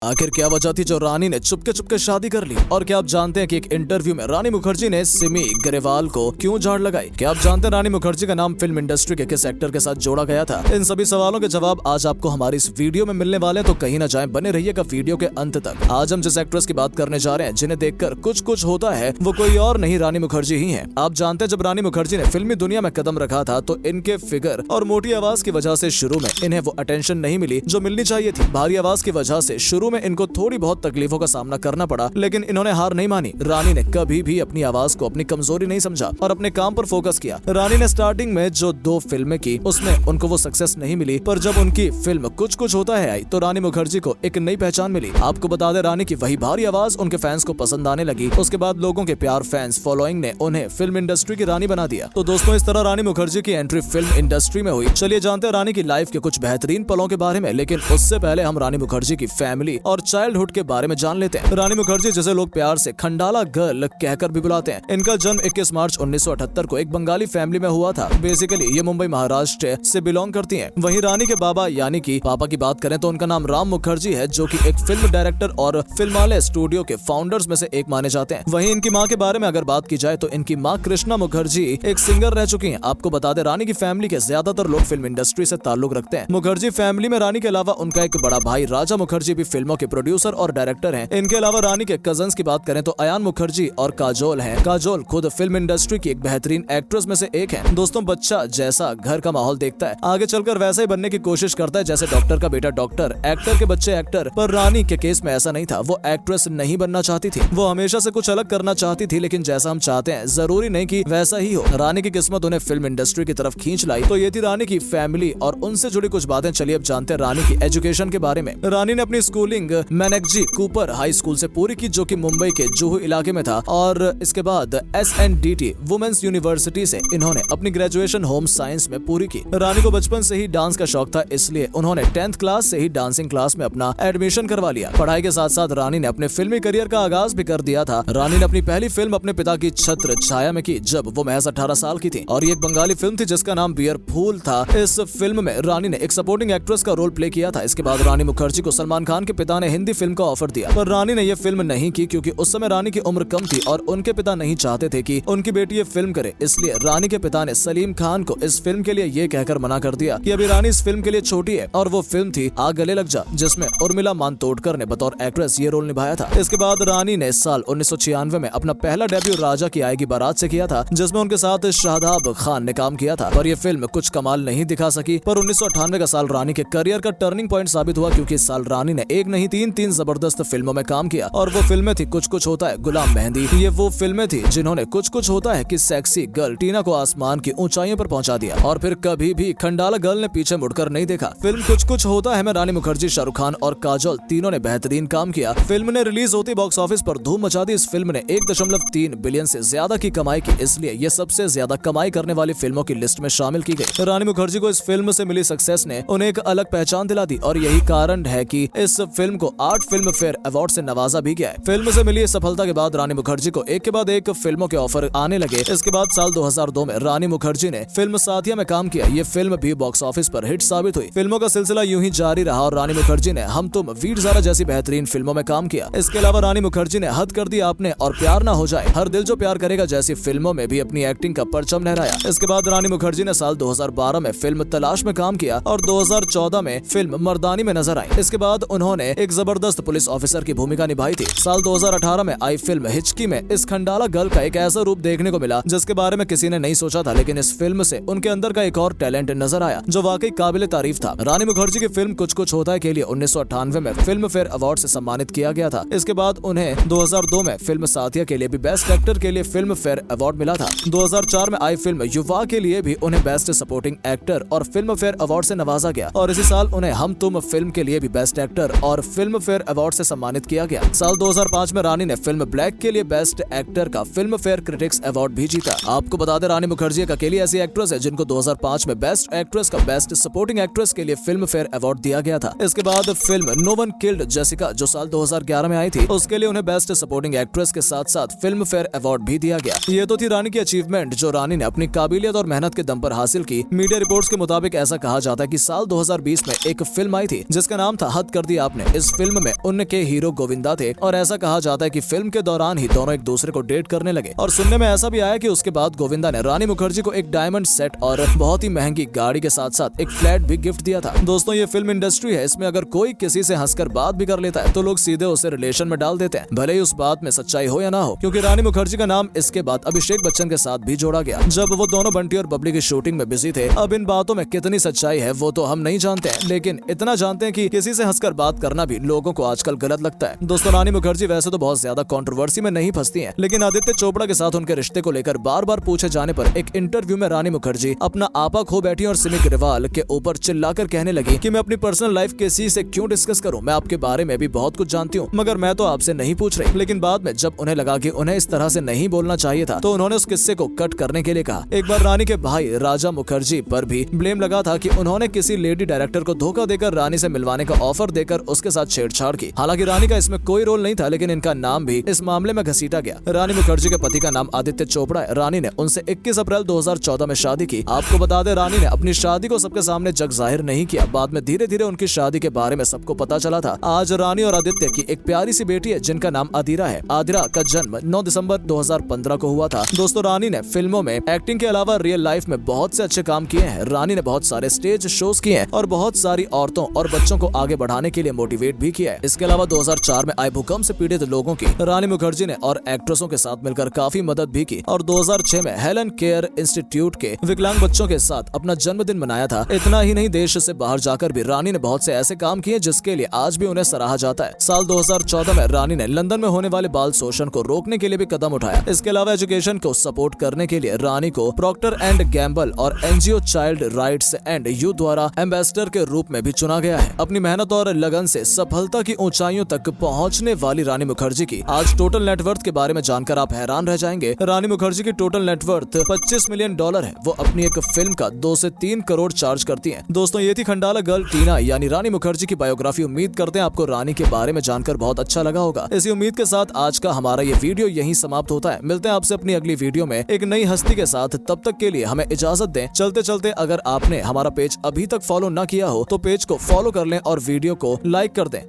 आखिर क्या वजह थी जो रानी ने चुपके चुपके शादी कर ली? और क्या आप जानते हैं कि एक इंटरव्यू में रानी मुखर्जी ने सिमी ग्रेवाल को क्यों झाड़ लगाई? क्या आप जानते हैं रानी मुखर्जी का नाम फिल्म इंडस्ट्री के किस एक्टर के साथ जोड़ा गया था? इन सभी सवालों के जवाब आज आपको हमारी इस वीडियो में मिलने वाले हैं, तो कहीं ना जाएं, बने रहिएगा वीडियो के अंत तक। आज हम जिस एक्ट्रेस की बात करने जा रहे हैं, जिन्हें देखकर कुछ कुछ होता है, वो कोई और नहीं रानी मुखर्जी ही है। आप जानते हैं जब रानी मुखर्जी ने फिल्मी दुनिया में कदम रखा था तो इनके फिगर और मोटी आवाज की वजह से शुरू में इन्हें वो अटेंशन नहीं मिली जो मिलनी चाहिए थी। भारी आवाज की वजह से शुरू में इनको थोड़ी बहुत तकलीफों का सामना करना पड़ा, लेकिन इन्होंने हार नहीं मानी। रानी ने कभी भी अपनी आवाज को अपनी कमजोरी नहीं समझा और अपने काम पर फोकस किया। रानी ने स्टार्टिंग में जो 2 फिल्में की उसमें उनको वो सक्सेस नहीं मिली, पर जब उनकी फिल्म कुछ कुछ होता है आई तो रानी मुखर्जी को एक नई पहचान मिली। आपको बता दें, रानी की वही भारी आवाज उनके फैंस को पसंद आने लगी। उसके बाद लोगों के प्यार, फैंस फॉलोइंग ने उन्हें फिल्म इंडस्ट्री की रानी बना दिया। तो दोस्तों, इस तरह रानी मुखर्जी की एंट्री फिल्म इंडस्ट्री में हुई। चलिए जानते हैं रानी की लाइफ के कुछ बेहतरीन पलों के बारे में, लेकिन उससे पहले हम रानी मुखर्जी की फैमिली और चाइल्डहुड के बारे में जान लेते हैं। रानी मुखर्जी, जिसे लोग प्यार से खंडाला गर्ल कहकर भी बुलाते हैं, इनका जन्म 21 मार्च 1978 को एक बंगाली फैमिली में हुआ था। बेसिकली ये मुंबई महाराष्ट्र से बिलोंग करती हैं। वहीं रानी के बाबा यानी कि पापा की बात करें तो उनका नाम राम मुखर्जी है, जो कि एक फिल्म डायरेक्टर और फिल्मालय स्टूडियो के फाउंडर्स में से एक माने जाते हैं। वहीं इनकी माँ के बारे में अगर बात की जाए तो इनकी माँ कृष्णा मुखर्जी एक सिंगर रह चुकी हैं। आपको बता दें, रानी की फैमिली के ज्यादातर लोग फिल्म इंडस्ट्री से ताल्लुक रखते हैं। मुखर्जी फैमिली में रानी के अलावा उनका एक बड़ा भाई राजा मुखर्जी भी फिल्मों के प्रोड्यूसर और डायरेक्टर हैं। इनके अलावा रानी के कजन्स की बात करें तो अयान मुखर्जी और काजोल हैं। काजोल खुद फिल्म इंडस्ट्री की एक बेहतरीन एक्ट्रेस में से एक है। दोस्तों, बच्चा जैसा घर का माहौल देखता है, आगे चलकर वैसा ही बनने की कोशिश करता है। जैसे डॉक्टर का बेटा डॉक्टर, एक्टर के बच्चे एक्टर। पर रानी के केस में ऐसा नहीं था। वो एक्ट्रेस नहीं बनना चाहती थी, वो हमेशा से कुछ अलग करना चाहती थी, लेकिन जैसा हम चाहते हैं जरूरी नहीं कि वैसा ही हो। रानी की किस्मत उन्हें फिल्म इंडस्ट्री की तरफ खींच लाई। तो ये थी रानी की फैमिली और उनसे जुड़ी कुछ बातें। चलिए अब जानते हैं रानी की एजुकेशन के बारे में। रानी ने अपनी स्कूलिंग मैनेक्जी कूपर हाई स्कूल से पूरी की, जो कि मुंबई के जुहू इलाके में था, और इसके बाद SNDT वुमेन्स यूनिवर्सिटी से इन्होंने अपनी ग्रेजुएशन होम साइंस में पूरी की। रानी को बचपन से ही डांस का शौक था, इसलिए उन्होंने 10th क्लास से ही डांसिंग क्लास में अपना एडमिशन करवा लिया। पढ़ाई के साथ साथ रानी ने अपने फिल्मी करियर का आगाज भी कर दिया था। रानी ने अपनी पहली फिल्म अपने पिता की छत्र छाया में की, जब वो महज 18 साल की थी, और ये एक बंगाली फिल्म थी जिसका नाम बियर फूल था। इस फिल्म में रानी ने एक सपोर्टिंग एक्ट्रेस का रोल प्ले किया था। इसके बाद रानी मुखर्जी को सलमान खान के पिता ने हिंदी फिल्म का ऑफर दिया, पर रानी ने यह फिल्म नहीं की क्योंकि उस समय रानी की उम्र कम थी और उनके पिता नहीं चाहते थे कि उनकी बेटी ये फिल्म करे। इसलिए रानी के पिता ने सलीम खान को इस फिल्म के लिए ये कहकर मना कर दिया कि अभी रानी इस फिल्म के लिए छोटी है। और वो फिल्म थी आ गले लग जा, जिसमें उर्मिला मातोंडकर ने बतौर एक्ट्रेस ये रोल निभाया था। इसके बाद रानी ने साल 1996 में अपना पहला डेब्यू राजा की आएगी बारात से किया था, जिसमें उनके साथ शादाब खान ने काम किया था। पर यह फिल्म कुछ कमाल नहीं दिखा सकी। पर 1998 का साल रानी के करियर का टर्निंग पॉइंट साबित हुआ, क्योंकि इस साल रानी ने एक नहीं तीन जबरदस्त फिल्मों में काम किया। और वो फिल्में थी कुछ कुछ होता है, गुलाम मेहंदी। ये वो फिल्में थी जिन्होंने कुछ कुछ होता है कि सेक्सी गर्ल टीना को आसमान की ऊंचाइयों पर पहुंचा दिया, और फिर कभी भी खंडाला गर्ल ने पीछे मुड़कर नहीं देखा। फिल्म कुछ कुछ होता है में रानी मुखर्जी, शाहरुख खान और काजोल तीनों ने बेहतरीन काम किया। फिल्म ने रिलीज होते बॉक्स ऑफिस पर धूम मचा दी। इस फिल्म ने 1.3 बिलियन से ज्यादा की कमाई की, इसलिए ये सबसे ज्यादा कमाई करने वाली फिल्मों की लिस्ट में शामिल की गई। रानी मुखर्जी को इस फिल्म से मिली सक्सेस ने उन्हें एक अलग पहचान दिला दी, और यही कारण है कि इस फिल्म को 8 फिल्म फेयर अवार्ड से नवाजा भी गया है। फिल्म से मिली सफलता के बाद रानी मुखर्जी को एक के बाद एक फिल्मों के ऑफर आने लगे। इसके बाद साल 2002 में रानी मुखर्जी ने फिल्म साथिया में काम किया। ये फिल्म भी बॉक्स ऑफिस पर हिट साबित हुई। फिल्मों का सिलसिला यूं ही जारी रहा और रानी मुखर्जी ने हम तुम, वीर ज़ारा जैसी बेहतरीन फिल्मों में काम किया। इसके अलावा रानी मुखर्जी ने हद कर दी आपने और प्यार ना हो जाए, हर दिल जो प्यार करेगा जैसी फिल्मों में भी अपनी एक्टिंग का परचम लहराया। इसके बाद रानी मुखर्जी ने साल 2012 में फिल्म तलाश में काम किया और 2014 में फिल्म मर्दानी में नजर आई। इसके बाद उन्होंने एक जबरदस्त पुलिस ऑफिसर की भूमिका निभाई थी। साल 2018 में आई फिल्म हिचकी में इस खंडाला गर्ल का एक ऐसा रूप देखने को मिला जिसके बारे में किसी ने नहीं सोचा था, लेकिन इस फिल्म से उनके अंदर का एक और टैलेंट नजर आया जो वाकई काबिले तारीफ था। रानी मुखर्जी की फिल्म कुछ कुछ होता है के लिए 1998 में फिल्म फेयर अवार्ड से सम्मानित किया गया था। इसके बाद उन्हें 2002 में फिल्म साथिया के लिए भी बेस्ट एक्टर के लिए फिल्म फेयर अवार्ड मिला था। 2004 में आई फिल्म युवा के लिए भी उन्हें बेस्ट सपोर्टिंग एक्टर और फिल्म फेयर अवार्ड से नवाजा गया, और इसी साल उन्हें हम तुम फिल्म के लिए भी बेस्ट एक्टर और फिल्म फेयर अवार्ड से सम्मानित किया गया। साल 2005 में रानी ने फिल्म ब्लैक के लिए बेस्ट एक्टर का फिल्म फेयर क्रिटिक्स अवार्ड भी जीता। आपको बता दें, रानी मुखर्जी एक अकेली ऐसी एक्ट्रेस है जिनको 2005 में बेस्ट एक्ट्रेस का बेस्ट सपोर्टिंग एक्ट्रेस के लिए फिल्म फेयर अवार्ड दिया गया था। इसके बाद film no one killed Jessica जो साल 2011 में आई थी, उसके लिए उन्हें बेस्ट सपोर्टिंग एक्ट्रेस के साथ साथ फिल्म फेयर अवार्ड भी दिया गया। ये तो थी रानी की अचीवमेंट जो रानी ने अपनी काबिलियत और मेहनत के दम पर हासिल की। मीडिया रिपोर्ट्स के मुताबिक ऐसा कहा जाता है कि साल 2020 में एक फिल्म आई थी जिसका नाम था हद कर दी आपने, इस फिल्म में उनके हीरो गोविंदा थे और ऐसा कहा जाता है कि फिल्म के दौरान ही दोनों एक दूसरे को डेट करने लगे। और सुनने में ऐसा भी आया कि उसके बाद गोविंदा ने रानी मुखर्जी को एक डायमंड सेट और बहुत ही महंगी गाड़ी के साथ साथ एक फ्लैट भी गिफ्ट दिया था। दोस्तों, ये फिल्म इंडस्ट्री है, इसमें अगर कोई किसी से हंसकर बात भी कर लेता है तो लोग सीधे उसे रिलेशन में डाल देते हैं, भले ही उस बात में सच्चाई हो या ना हो, क्योंकि रानी मुखर्जी का नाम इसके बाद अभिषेक बच्चन के साथ भी जोड़ा गया जब वो दोनों बंटी और बबली की शूटिंग में बिजी थे। अब इन बातों में कितनी सच्चाई है वो तो हम नहीं जानते हैं, लेकिन इतना जानते हैं कि किसी से हंसकर बात करना भी लोगों को आजकल गलत लगता है। दोस्तों, रानी मुखर्जी वैसे तो बहुत ज्यादा कंट्रोवर्सी में नहीं फंसती हैं, लेकिन आदित्य चोपड़ा के साथ उनके रिश्ते को लेकर बार बार पूछे जाने पर एक इंटरव्यू में रानी मुखर्जी अपना आपा खो बैठी और सिमी ग्रेवाल के ऊपर चिल्लाकर कहने लगी कि मैं अपनी पर्सनल लाइफ किसी से क्यों डिस्कस करूं, मैं आपके बारे में भी बहुत कुछ जानती हूं, मगर मैं तो आपसे नहीं पूछ रही। लेकिन बाद में जब उन्हें लगा कि उन्हें इस तरह से नहीं बोलना चाहिए था तो उन्होंने उस किस्से को कट करने के लिए कहा। एक बार रानी के भाई राजा मुखर्जी पर भी ब्लेम लगा था कि उन्होंने किसी लेडी डायरेक्टर को धोखा देकर रानी से मिलवाने का ऑफर देकर उसके साथ छेड़छाड़ की। हालांकि रानी का इसमें कोई रोल नहीं था, लेकिन इनका नाम भी इस मामले में घसीटा गया। रानी मुखर्जी के पति का नाम आदित्य चोपड़ा है। रानी ने उनसे 21 अप्रैल 2014 में शादी की। आपको बता दें, रानी ने अपनी शादी को सबके सामने जग जाहिर नहीं किया, बाद में धीरे धीरे उनकी शादी के बारे में सबको पता चला था। आज रानी और आदित्य की एक प्यारी सी बेटी है जिनका नाम आदिरा है। आदिरा का जन्म 9 दिसंबर 2015 को हुआ था। दोस्तों, रानी ने फिल्मों में एक्टिंग के अलावा रियल लाइफ में बहुत से अच्छे काम किए हैं। रानी ने बहुत सारे स्टेज शोज किए हैं और बहुत सारी औरतों और बच्चों को आगे बढ़ाने के लिए मोटिवेट भी किया है। इसके अलावा 2004 में आए भूकंप से पीड़ित लोगों की रानी मुखर्जी ने और एक्ट्रेसों के साथ मिलकर काफी मदद भी की और 2006 में हेलन केयर इंस्टीट्यूट के विकलांग बच्चों के साथ अपना जन्मदिन मनाया था। इतना ही नहीं, देश से बाहर जाकर भी रानी ने बहुत से ऐसे काम किए जिसके लिए आज भी उन्हें सराहा जाता है। साल 2014 में रानी ने लंदन में होने वाले बाल शोषण को रोकने के लिए भी कदम उठाया। इसके अलावा एजुकेशन को सपोर्ट करने के लिए रानी को प्रॉक्टर एंड गैम्बल और NGO child rights and youth द्वारा एम्बेसडर के रूप में भी चुना गया है। अपनी मेहनत और लगन से सफलता की ऊंचाइयों तक पहुंचने वाली रानी मुखर्जी की आज टोटल नेटवर्थ के बारे में जानकर आप हैरान रह जाएंगे। रानी मुखर्जी की टोटल नेटवर्थ $25 मिलियन है। वो अपनी एक फिल्म का 2 से 3 करोड़ चार्ज करती हैं। दोस्तों, ये थी खंडाला गर्ल टीना यानी रानी मुखर्जी की बायोग्राफी। उम्मीद करते हैं आपको रानी के बारे में जानकर बहुत अच्छा लगा होगा। इसी उम्मीद के साथ आज का हमारा ये वीडियो यहीं समाप्त होता है। मिलते हैं आपसे अपनी अगली वीडियो में एक नई हस्ती के साथ। तब तक के लिए हमें इजाजत दें। चलते चलते अगर आपने हमारा पेज अभी तक फॉलो न किया हो तो पेज को फॉलो कर लें और वीडियो को लाइक कर दें।